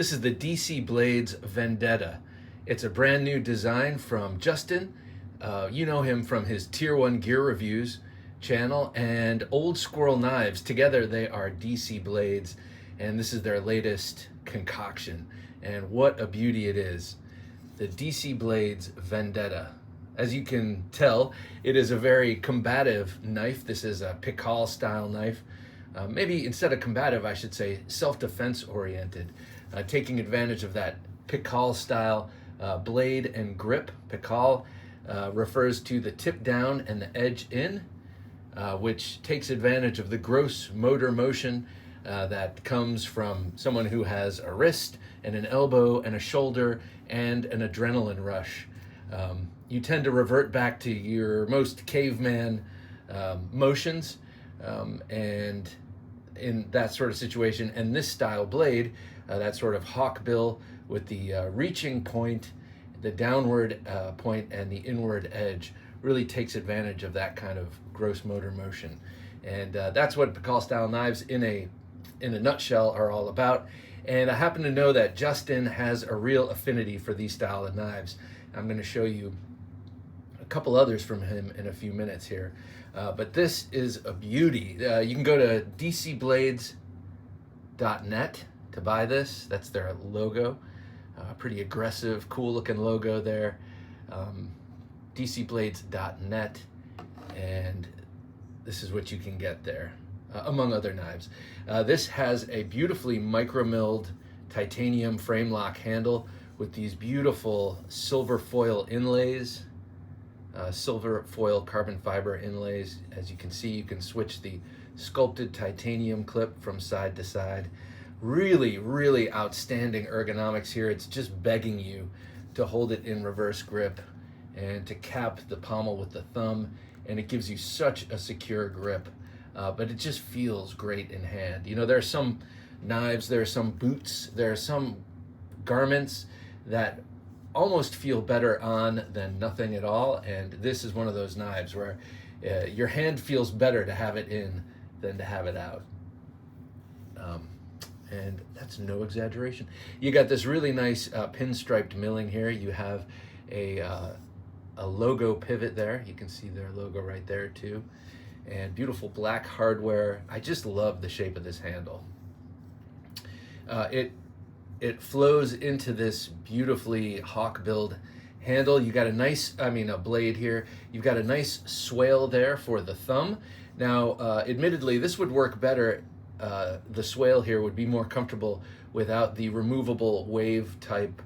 This is the DC Blades Vendetta. It's a brand new design from Justin. You know him from his Tier 1 Gear Reviews channel and Old Squirrel Knives. Together they are DC Blades, and this is their latest concoction. And what a beauty it is. The DC Blades Vendetta. As you can tell, it is a very combative knife. This is a pikal-style knife. Maybe instead of combative, I should say self-defense oriented, taking advantage of that pikal-style blade and grip. Pikal refers to the tip down and the edge in, which takes advantage of the gross motor motion that comes from someone who has a wrist and an elbow and a shoulder and an adrenaline rush. You tend to revert back to your most caveman motions, and in that sort of situation. And this style blade, that sort of hawkbill with the reaching point, the downward point, and the inward edge, really takes advantage of that kind of gross motor motion. And that's what pikal-style knives in a nutshell are all about. And I happen to know that Justin has a real affinity for these style of knives. I'm going to show you a couple others from him in a few minutes here. But this is a beauty. You can go to dcblades.net to buy this. That's their logo. Pretty aggressive, cool looking logo there. dcblades.net, and this is what you can get there, among other knives. This has a beautifully micro-milled titanium frame lock handle with these beautiful silver foil inlays, silver foil carbon fiber inlays. As you can see, you can switch the sculpted titanium clip from side to side. Really, really outstanding ergonomics here. It's just begging you to hold it in reverse grip and to cap the pommel with the thumb, and it gives you such a secure grip. But it just feels great in hand. You know, there are some knives, there are some boots, there are some garments that almost feel better on than nothing at all, and this is one of those knives where your hand feels better to have it in than to have it out. And that's no exaggeration. You got this really nice pinstriped milling here. You have a logo pivot there. You can see their logo right there too. And beautiful black hardware. I just love the shape of this handle. It flows into this beautifully hawk-billed handle. You got a nice, a blade here. You've got a nice swale there for the thumb. Now, admittedly, this would work better. The swale here would be more comfortable without the removable wave type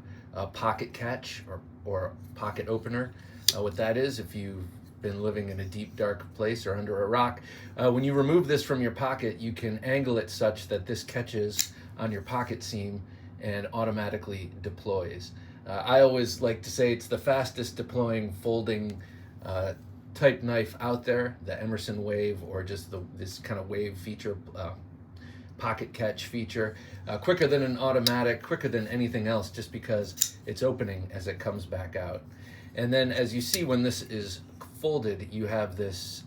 pocket catch or pocket opener. What that is, if you've been living in a deep dark place or under a rock, when you remove this from your pocket, you can angle it such that this catches on your pocket seam and automatically deploys. I always like to say it's the fastest deploying folding type knife out there, the Emerson Wave, or just this kind of wave feature, pocket catch feature, quicker than an automatic, quicker than anything else, just because it's opening as it comes back out. And then as you see, when this is folded, you have this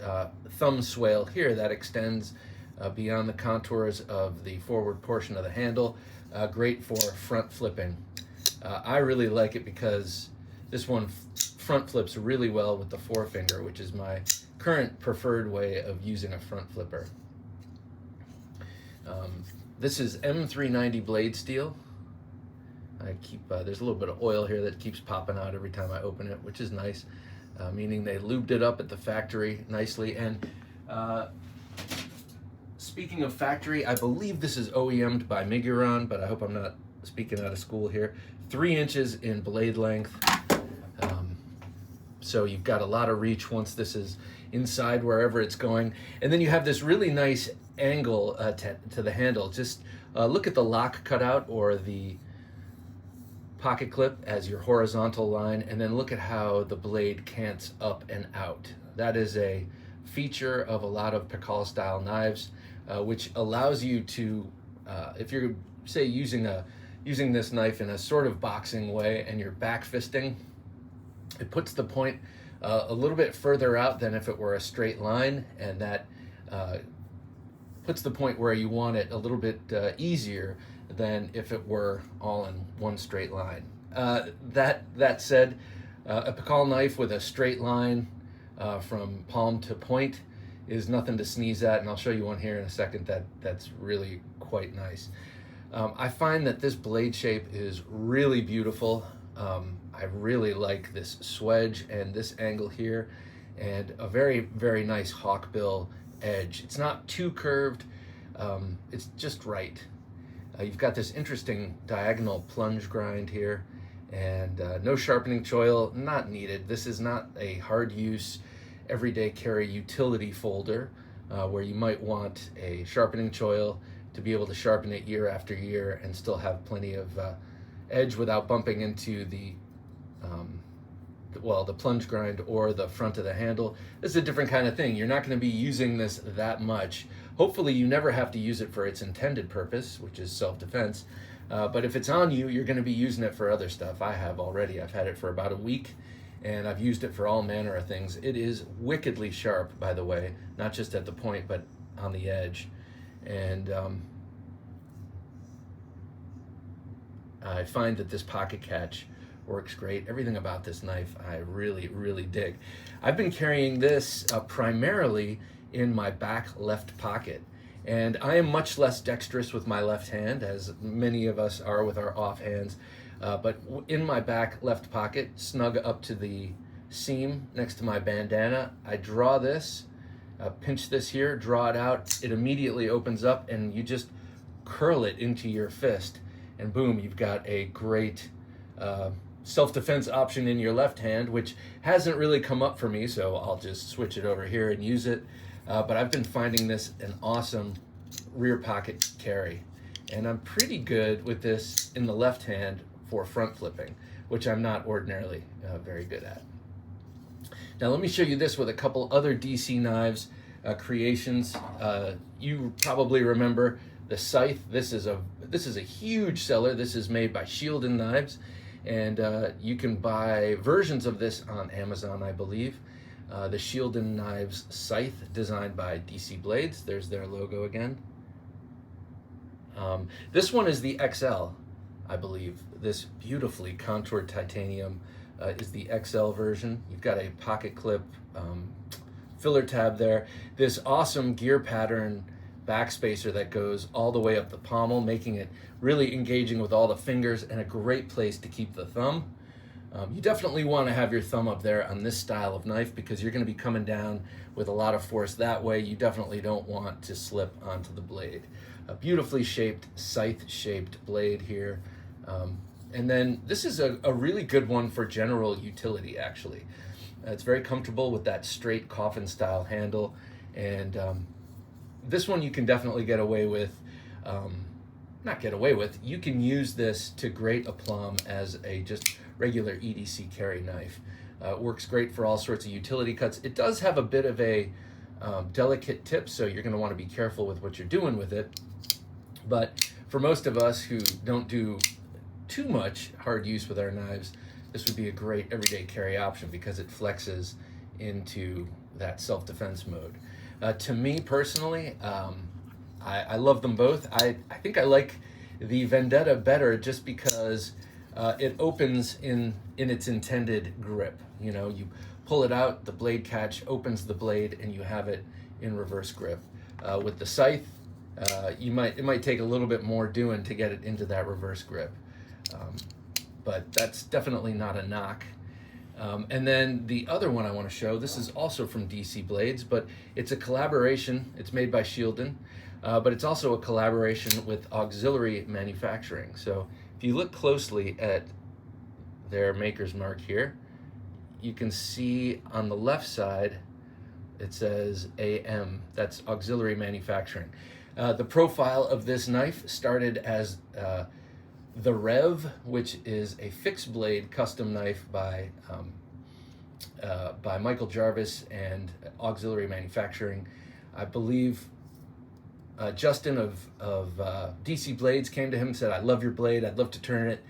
thumb swale here that extends beyond the contours of the forward portion of the handle. Great for front flipping. I really like it because this one front flips really well with the forefinger, which is my current preferred way of using a front flipper. This is M390 blade steel. There's a little bit of oil here that keeps popping out every time I open it, which is nice, meaning they lubed it up at the factory nicely. And speaking of factory, I believe this is OEM'd by Miguron, but I hope I'm not speaking out of school here. 3 inches in blade length. So you've got a lot of reach once this is inside wherever it's going. And then you have this really nice angle to the handle. Just look at the lock cutout or the pocket clip as your horizontal line, and then look at how the blade cants up and out. That is a feature of a lot of pikal-style knives, which allows you to, if you're, say, using this knife in a sort of boxing way and you're back fisting, it puts the point a little bit further out than if it were a straight line, and that puts the point where you want it a little bit easier than if it were all in one straight line. That said, a pikal knife with a straight line from palm to point is nothing to sneeze at, and I'll show you one here in a second that's really quite nice. I find that this blade shape is really beautiful. I really like this swedge and this angle here, and a very, very nice hawkbill edge. It's not too curved, it's just right. You've got this interesting diagonal plunge grind here, and no sharpening choil, not needed. This is not a hard use, everyday carry utility folder where you might want a sharpening choil to be able to sharpen it year after year and still have plenty of edge without bumping into the plunge grind or the front of the handle. This is a different kind of thing. You're not going to be using this that much. Hopefully you never have to use it for its intended purpose, which is self-defense. But if it's on you, you're going to be using it for other stuff. I have already. I've had it for about a week, and I've used it for all manner of things. It is wickedly sharp, by the way, not just at the point, but on the edge. And I find that this pocket catch works great. Everything about this knife I really, really dig. I've been carrying this primarily in my back left pocket, and I am much less dexterous with my left hand, as many of us are with our off hands, but in my back left pocket, snug up to the seam next to my bandana, I draw this, pinch this here, draw it out, it immediately opens up, and you just curl it into your fist, and boom, you've got a great self-defense option in your left hand, which hasn't really come up for me, so I'll just switch it over here and use it. But I've been finding this an awesome rear pocket carry, and I'm pretty good with this in the left hand for front flipping, which I'm not ordinarily very good at. Now let me show you this with a couple other DC knives creations. You probably remember the scythe. This is a huge seller. This is made by Shielden Knives, and you can buy versions of this on Amazon, I believe. The Shielden Knives scythe, designed by DC Blades. There's their logo again. This one is the XL, I believe. This beautifully contoured titanium is the XL version. You've got a pocket clip filler tab there. This awesome gear pattern backspacer that goes all the way up the pommel, making it really engaging with all the fingers and a great place to keep the thumb. You definitely want to have your thumb up there on this style of knife because you're going to be coming down with a lot of force that way. You definitely don't want to slip onto the blade. A beautifully shaped, scythe-shaped blade here. And then this is a really good one for general utility, actually. It's very comfortable with that straight coffin-style handle, and this one you can definitely get away with. Not get away with, you can use this to great aplomb as a just regular EDC carry knife. Works great for all sorts of utility cuts. It does have a bit of a delicate tip, so you're going to want to be careful with what you're doing with it. But for most of us who don't do too much hard use with our knives, this would be a great everyday carry option because it flexes into that self-defense mode. To me personally, I love them both. I think I like the Vendetta better just because it opens in its intended grip. You know, you pull it out, the blade catch opens the blade, and you have it in reverse grip. With the scythe, it might take a little bit more doing to get it into that reverse grip, but that's definitely not a knock. And then the other one I want to show, this is also from DC Blades, but it's a collaboration. It's made by Shielden, but it's also a collaboration with Auxiliary Manufacturing. So if you look closely at their maker's mark here, you can see on the left side it says AM. That's Auxiliary Manufacturing. The profile of this knife started as the Rev, which is a fixed blade custom knife by Michael Jarvis and Auxiliary Manufacturing. I believe Justin of DC Blades came to him and said, "I love your blade. I'd love to turn it,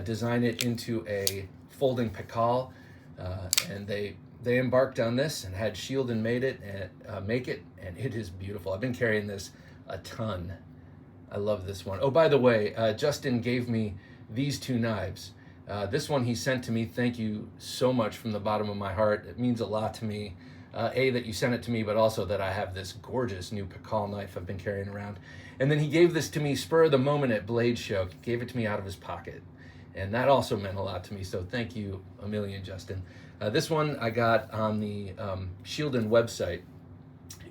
design it into a folding pikal," and they embarked on this and had Shielden make it, and it is beautiful. I've been carrying this a ton. I love this one. Oh, by the way, Justin gave me these two knives. This one he sent to me. Thank you so much from the bottom of my heart. It means a lot to me. A, that you sent it to me, but also that I have this gorgeous new Pikal knife I've been carrying around. And then he gave this to me spur of the moment at Blade Show. He gave it to me out of his pocket. And that also meant a lot to me, so thank you a million, Justin. This one I got on the Shieldon website,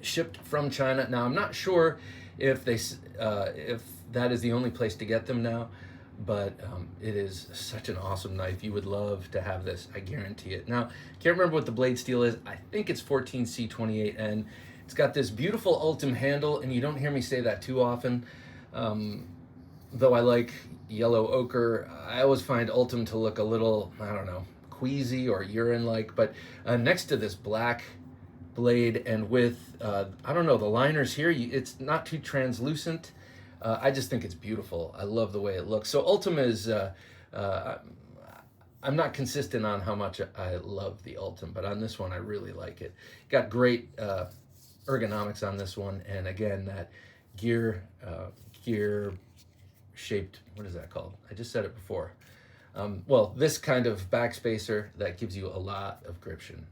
shipped from China. Now, I'm not sure if that is the only place to get them now, but it is such an awesome knife. You would love to have this, I guarantee it. Now, can't remember what the blade steel is. I think it's 14C28N. It's got this beautiful Ultim handle, and you don't hear me say that too often. Though I like yellow ochre, I always find Ultim to look a little, I don't know, queasy or urine-like. But next to this black blade and with, I don't know, the liners here, it's not too translucent. I just think it's beautiful. I love the way it looks. So Ultim is, I'm not consistent on how much I love the Ultim, but on this one I really like it. Got great ergonomics on this one, and again, that gear shaped, what is that called? I just said it before. Well, this kind of backspacer that gives you a lot of gription.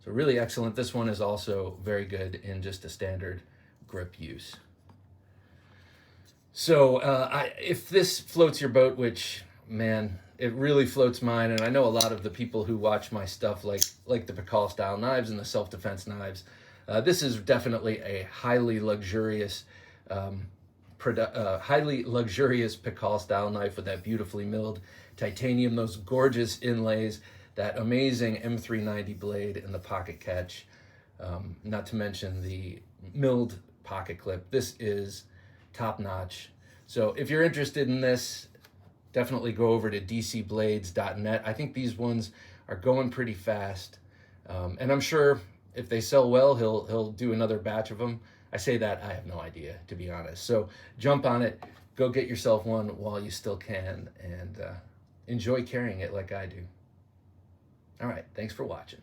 So really excellent. This one is also very good in just a standard grip use. So if this floats your boat, which, man, it really floats mine, and I know a lot of the people who watch my stuff like the pikal-style knives and the self-defense knives, this is definitely a highly luxurious pikal-style knife with that beautifully milled titanium, those gorgeous inlays, that amazing M390 blade and the pocket catch, not to mention the milled pocket clip. This is top notch. So if you're interested in this, definitely go over to dcblades.net. I think these ones are going pretty fast, and I'm sure if they sell well, he'll do another batch of them. I say that, I have no idea, to be honest. So jump on it, go get yourself one while you still can, and enjoy carrying it like I do. All right, thanks for watching.